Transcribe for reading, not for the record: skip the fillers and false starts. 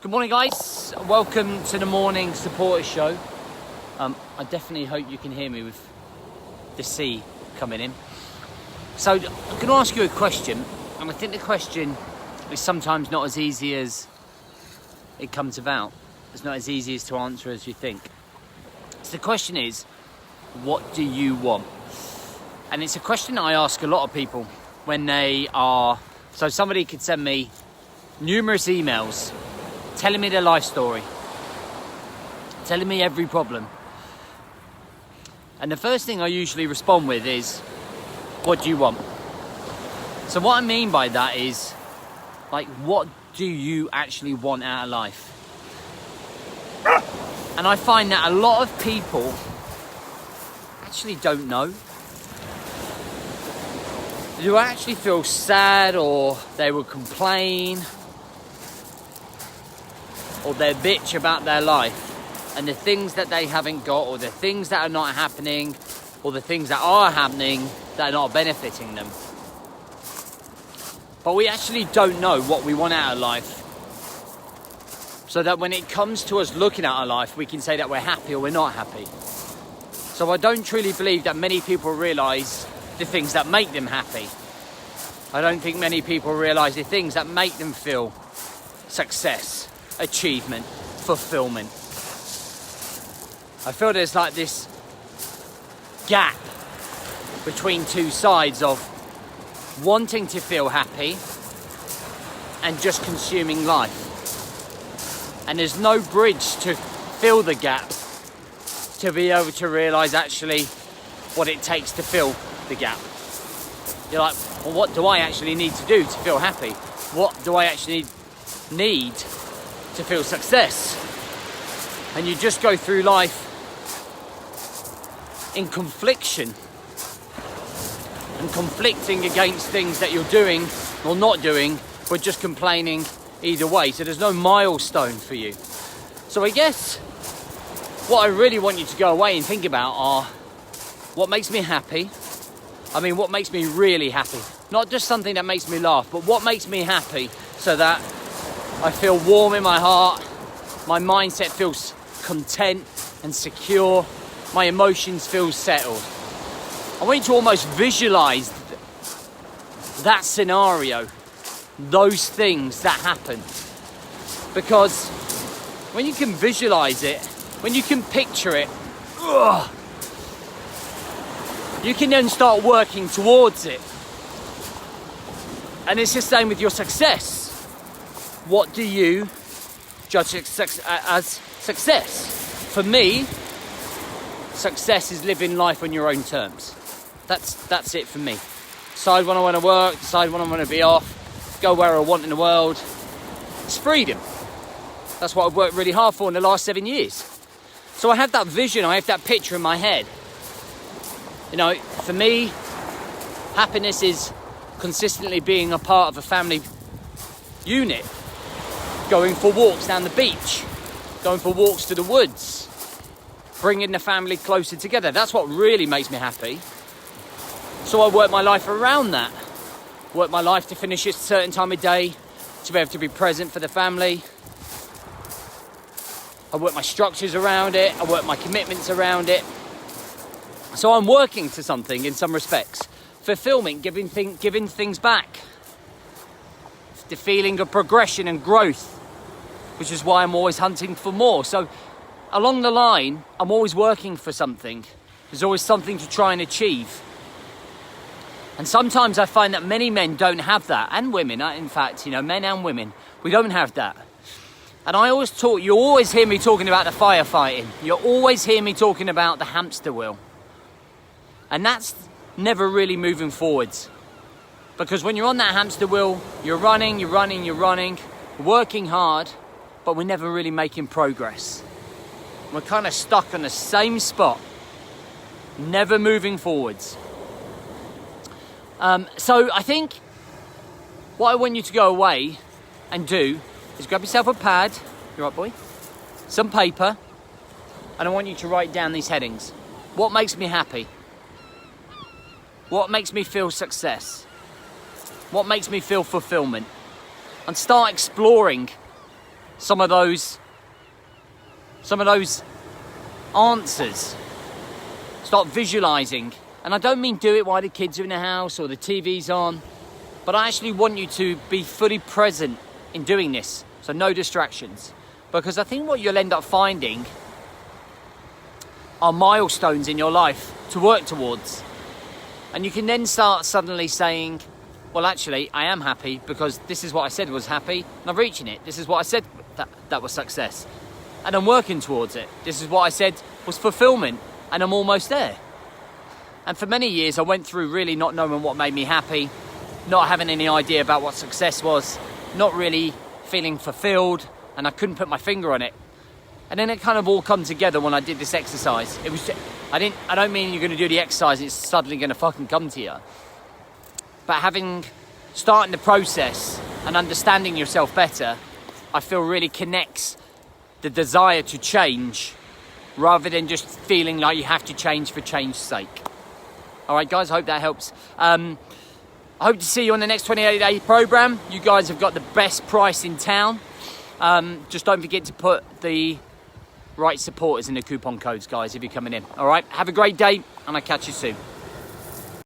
Good morning, guys. Welcome to the morning supporter show. I definitely hope you can hear me with the sea coming in. So I'm going to ask you a question, and I think the question is sometimes not as easy as it comes about. It's not as easy as to answer as you think. So the question is, what do you want? And it's a question that I ask a lot of people when they are... So somebody could send me numerous emails telling me their life story, telling me every problem. And the first thing I usually respond with is, what do you want? So what I mean by that is, like, what do you actually want out of life? And I find that a lot of people actually don't know. They will actually feel sad, or they will complain, or they bitch about their life and the things that they haven't got, or the things that are not happening, or the things that are happening that are not benefiting them. But we actually don't know what we want out of life, so that when it comes to us looking at our life, we can say that we're happy or we're not happy. So I don't truly believe that many people realise the things that make them happy. I don't think many people realise the things that make them feel success, achievement, fulfillment. I feel there's like this gap between two sides of wanting to feel happy and just consuming life. And there's no bridge to fill the gap to be able to realise actually what it takes to fill the gap. You're like, well, what do I actually need to do to feel happy? What do I actually need to feel success? And you just go through life in confliction and conflicting against things that you're doing or not doing, but just complaining either way. So there's no milestone for you. So I guess what I really want you to go away and think about are, what makes me happy? I mean, what makes me really happy? Not just something that makes me laugh, but what makes me happy so that I feel warm in my heart, my mindset feels content and secure, my emotions feel settled. I want you to almost visualise that scenario, those things that happen. Because when you can visualise it, when you can picture it, you can then start working towards it. And it's the same with your success. What do you judge as success? For me, success is living life on your own terms. That's it for me. Decide when I want to work, decide when I want to be off, go where I want in the world. It's freedom. That's what I've worked really hard for in the last 7 years. So I have that vision, I have that picture in my head. You know, for me, happiness is consistently being a part of a family unit. Going for walks down the beach, going for walks to the woods, bringing the family closer together. That's what really makes me happy. So I work my life around that. Work my life to finish at a certain time of day, to be able to be present for the family. I work my structures around it. I work my commitments around it. So I'm working to something in some respects. Fulfillment, giving things back. The feeling of progression and growth, which is why I'm always hunting for more. So along the line, I'm always working for something. There's always something to try and achieve. And sometimes I find that many men don't have that, and women, in fact, men and women, we don't have that. And you always hear me talking about the firefighting. You always hear me talking about the hamster wheel. And that's never really moving forwards. Because when you're on that hamster wheel, you're running, working hard, but we're never really making progress. We're kind of stuck on the same spot, never moving forwards. So I think what I want you to go away and do is grab yourself a pad, you right boy, some paper, and I want you to write down these headings. What makes me happy? What makes me feel success? What makes me feel fulfillment? And start exploring some of those answers. Start visualizing. And I don't mean do it while the kids are in the house or the TV's on, but I actually want you to be fully present in doing this. So no distractions. Because I think what you'll end up finding are milestones in your life to work towards. And you can then start suddenly saying, well, actually, I am happy because this is what I said was happy and I'm reaching it. This is what I said that was success. And I'm working towards it. This is what I said was fulfillment and I'm almost there. And for many years, I went through really not knowing what made me happy, not having any idea about what success was, not really feeling fulfilled, and I couldn't put my finger on it. And then it kind of all come together when I did this exercise. It was, I don't mean you're going to do the exercise and it's suddenly going to fucking come to you. But starting the process and understanding yourself better, I feel really connects the desire to change rather than just feeling like you have to change for change's sake. All right, guys, I hope that helps. I hope to see you on the next 28-day program. You guys have got the best price in town. Just don't forget to put the right supporters in the coupon codes, guys, if you're coming in. All right, have a great day, and I'll catch you soon.